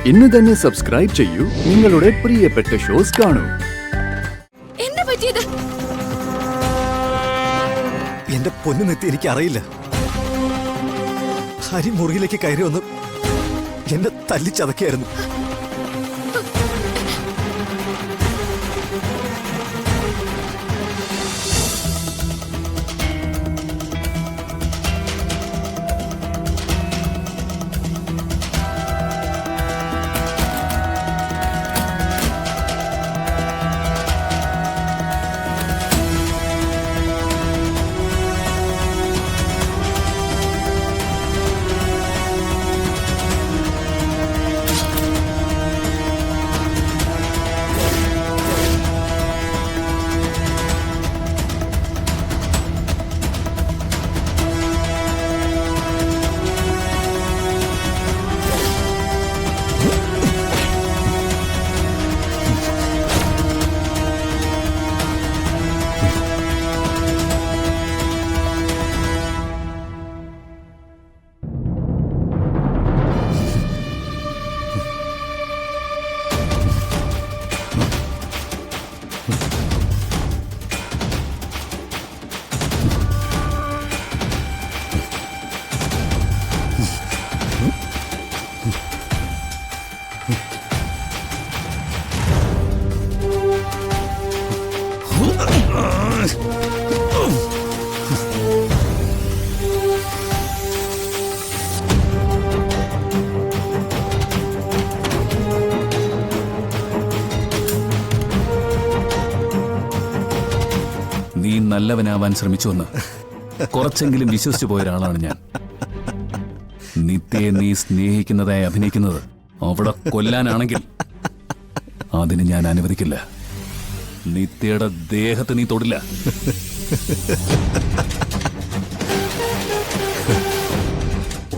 ഇന്ന് തന്നെ സബ്സ്ക്രൈബ് ചെയ്യൂ, നിങ്ങളുടെ പ്രിയപ്പെട്ട ഷോസ് കാണൂ. എന്താ പറ്റിയത്? എന്റെ പൊന്നു നെത്തി, എനിക്ക് അറിയില്ല. ഹരി മുറിയിലേക്ക് കയറി വന്ന് എന്നെ തല്ലിച്ചതക്കായിരുന്നു. നീ നല്ലവനാവാൻ ശ്രമിച്ചുവെന്ന് കുറച്ചെങ്കിലും വിശ്വസിച്ചു പോയ ഒരാളാണ് ഞാൻ. നിത്യയെ നീ സ്നേഹിക്കുന്നതായി അഭിനയിക്കുന്നത് അവിടെ കൊല്ലാനാണെങ്കിൽ അതിന് ഞാൻ അനുവദിക്കില്ല. നിത്യയുടെ ദേഹത്ത് നീ തൊടില്ല.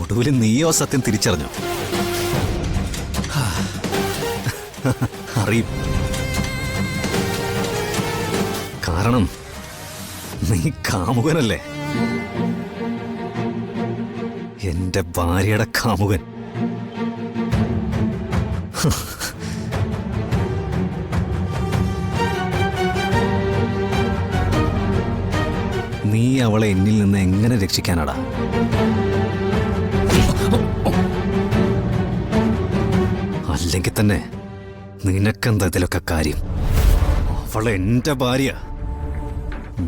ഒടുവിൽ നീയോ സത്യം തിരിച്ചറിഞ്ഞു? അറിയും. കാരണം നീ കാമുകനല്ലേ, എന്റെ ഭാര്യയുടെ കാമുകൻ. നീ അവളെ എന്നിൽ നിന്ന് എങ്ങനെ രക്ഷിക്കാനാടാ? അല്ലെങ്കിൽ തന്നെ നിനക്കെന്താ ഇതിലൊക്കെ കാര്യം? അവളെ എന്റെ ഭാര്യ,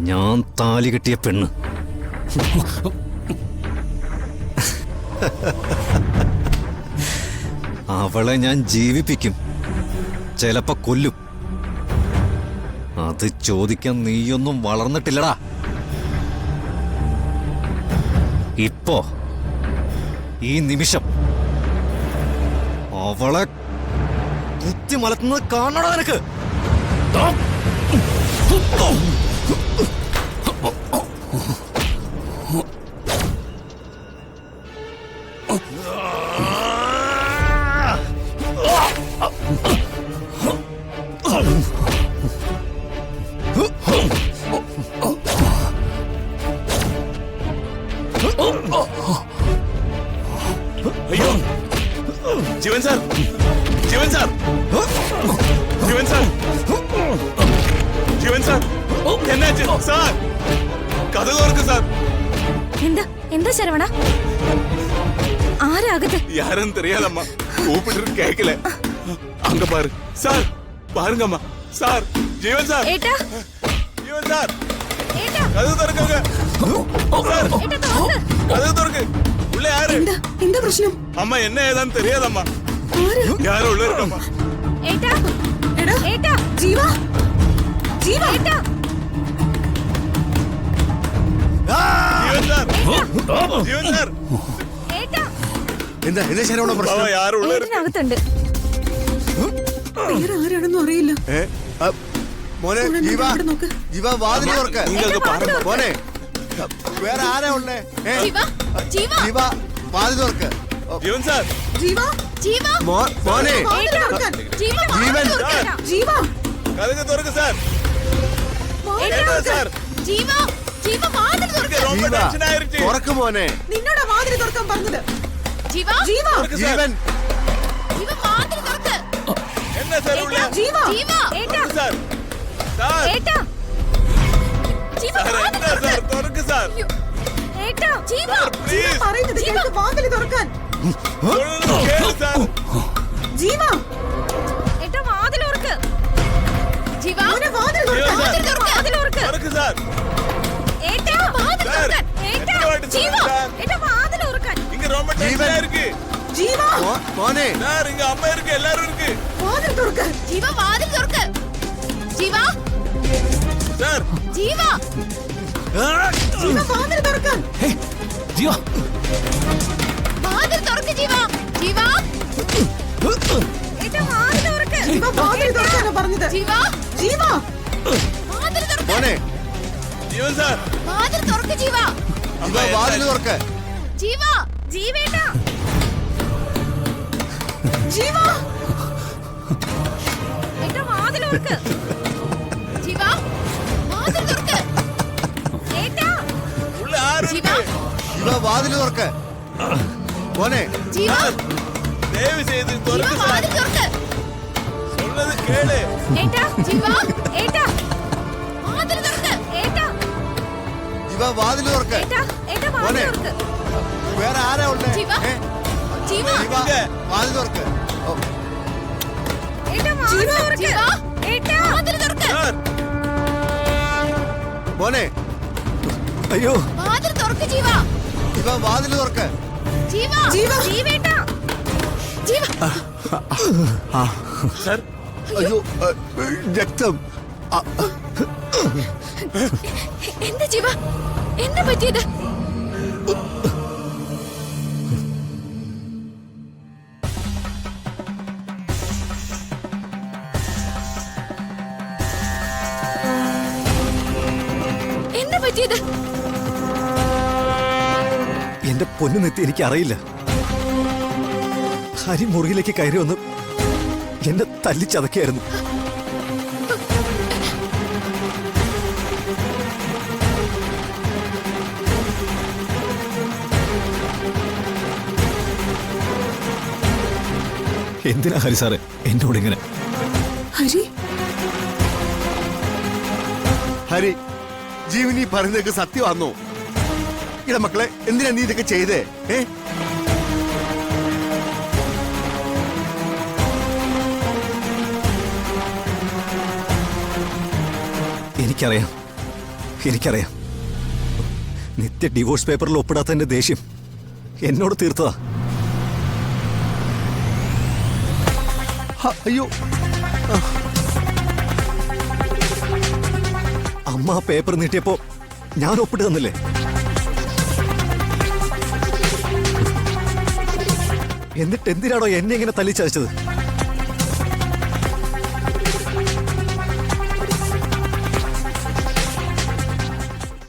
ഞാൻ താലി കെട്ടിയ പെണ്ണ്. അവളെ ഞാൻ ജീവിപ്പിക്കും, ചിലപ്പോ കൊല്ലും. അത് ചോദിക്കാൻ നീയൊന്നും വളർന്നിട്ടില്ലടാ. ഇപ്പോ ഈ നിമിഷം അവളെ കുത്തിമലത്തുന്നത് കാണണോ നിനക്ക്? അയ്യോ, ജീവൻ സാർ, ജീവൻ സാർ, ജീവൻ സാർ, ജീവൻ സാർ, എന്നാச்சு സാർ? കഥ തുറക്ക് സാർ. എന്താ എന്താ ശരവണ? ആരാകത്ത്? யாருன்னு தெரியாதம்மா, கூப்பிட்டு கேட்கல. அங்க பாரு சார், பாருங்கம்மா சார். ജീവൻ സാർ, ഏട്ടാ, ജീവൻ സാർ, ഏട്ടാ, കഥ തുറക്കുക സാർ, ഏട്ടാ തുറന്ന്. കഥ തുറക്ക്. ഉള്ള யாரு? എന്താ പ്രശ്നം? അമ്മ என்ன ஏதான்னு தெரியாதம்மா. யாரோ உள்ள இருக்கம்மா. ഏട്ടാ, എടാ, ഏട്ടാ, ജീവ, ജീവ, ഏട്ടാ, ജീവൻ സാർ, ജീവൻ സാർ, ഏട്ടാ. എന്താ എന്താ ശരവണ പ്രശ്നം? யாரோ உள்ள ഏട്ടനകത്തുണ്ട്. വേറെ ആരാണെന്നും അറിയില്ല. മോനെ ജീവ, ഇവിടെ നോക്ക്. ജീവ വാതിൽ തുറക്ക. നിങ്ങൾക്ക് പറഞ്ഞു മോനെ വേറെ ആരാ ഉള്ളേ? ജീവ, ജീവ, ജീവ വാതിൽ തുറക്ക. ജീവൻ സാർ, ജീവ, ജീവ, മോനെ വാതിൽ തുറക്കാൻ. ജീവ, ജീവൻ. ഏട്ടാ, ജീവ, കഥ തുറക്ക് സാർ. വാതിൽ എന്താ തുറക്കാൻ. സാർ? ജീവ, ജീവ, വാതിൽ തുറക്ക്. ரொம்ப ജീവ ടെൻഷൻ ആയിരിച്ചു. തുറക്ക് മോനെ. നിന്നോടാ വാതിൽ തുറക്കാൻ പറഞ്ഞത്. ജീവ, ജീവ, തുറക്ക് സാർ. ജീവൻ ജീവ, വാതിൽ ജീവ ജീവ ഏട്ടാ സാർ സാർ ഏട്ടാ ജീവ സാർ വാതിൽ എന്താ സാർ തുറക്ക്. തുറക്ക് സാർ അയ്യോ. ഏട്ടാ ജീവ പ്ലീസ് പറയുന്നത് കേൾക്ക് വാതിൽ തുറക്കാൻ കേള് സാർ ജീവ ഏട്ടാ വാതിൽ തുറക്ക്. ജീവ മോനെ വാതിൽ തുറക്കാൻ വാതിൽ തുറക്ക്. വാതിൽ തുറക്ക്. തുറക്ക് സാർ ഏട്ടാ വാതിൽ സാർ, തുറക്കാൻ. ഏട്ടാ ഇങ്ങോട്ട് ജീവ സാർ. ഏട്ടാ വാതിൽ തുറക്കാൻ. இங்க ரொம்ப டென்ஷனா இருக்கு ജീവ മോനെ சார் இங்க அம்மா இருக்கு எல்லாரும் இருக்கு വാതിൽ തുറക്ക് ജീവ വാതിൽ തുറക്ക്. ജീവ சார் ജീവ ജീവ വാതിൽ തുറക്കാൻ ഹേയ്, ജീവ വാതിൽ തുറക്ക് ജീവ. ജീവ ഏട്ടാ വാതിൽ തുറക്ക്. ജീവ വാതിൽ തുറക്കാനാ പറഞ്ഞത് ജീവ ജീവ വാതിൽ തുറക്ക്. മോനെ ஜீவன் சார் വാതിൽ തുറക്ക് ജീവ. ജീവ വാതിൽ തുറക്ക് ജീവ ജീവേട്ടാ ജീവ ഏട്ടാ വാതിൽ തുറക്ക്. ജീവ വാതിൽ തുറക്ക്. ഏട്ടാ உள்ள யாரு ജീവ இருக்கு ജീവ വാതിൽ തുറക്ക് മോനെ ജീവ சார் தயவு செய்து ജീവ துறக்கு சார் വാതിൽ തുറക്ക്. சொல்றது கேளு ഏട്ടാ ജീവ ഏട്ടാ വാതിൽ തുറക്ക്. ഏട്ടാ ജീവ വാതിൽ തുറക്ക് ഏട്ടാ ഏട്ടാ വാതിൽ മോനെ. തുറക്ക്. വേറെ ആരാ ഉള്ളേ ജീവ ഏ? ജീവ ജീവ വാതിൽ തുറക്ക് ഓ, ഏട്ടാ വാതിൽ തുറക്ക്. ഏട്ടാ വാതിൽ തുറക്ക്. சார் മോനെ അയ്യോ വാതിൽ തുറക്ക് ജീവ. ജീവ വാതിൽ തുറക്ക് ജീവ ജീവ. ജീവേട്ടാ ജീവ சார் അയ്യോ രക്തം എന്താ ജീവ എന്താ പറ്റിയത്? എന്താ പറ്റിയത്? എന്റെ പൊന്നു നെത്തി എനിക്ക് അറിയില്ല. ഹരി മുറിയിലേക്ക് കയറി വന്ന് എന്നെ തല്ലിച്ചതക്കായിരുന്നു. എന്തിനാ ഹരി സാറേ എന്നോട് ഇങ്ങനെ? ഹരി ഹരി ജീവനി പറയുന്നതൊക്കെ സത്യമാണോ? ഇട മക്കളെ എന്തിനാ നീ ഇതൊക്കെ ചെയ്തേ? ഏ എനിക്കറിയാം എനിക്കറിയാം. നിത്യ ഡിവോഴ്സ് പേപ്പറിൽ ഒപ്പിടാത്തതിന്റെ ദേഷ്യം എന്നോട് തീർത്തതാ. അയ്യോ അമ്മ ആ പേപ്പർ നീട്ടിയപ്പോ ഞാൻ ഒപ്പിട്ട് തന്നില്ലേ? എന്നിട്ട് എന്തിനാണോ എന്നെ ഇങ്ങനെ തല്ലിച്ചതച്ചത്?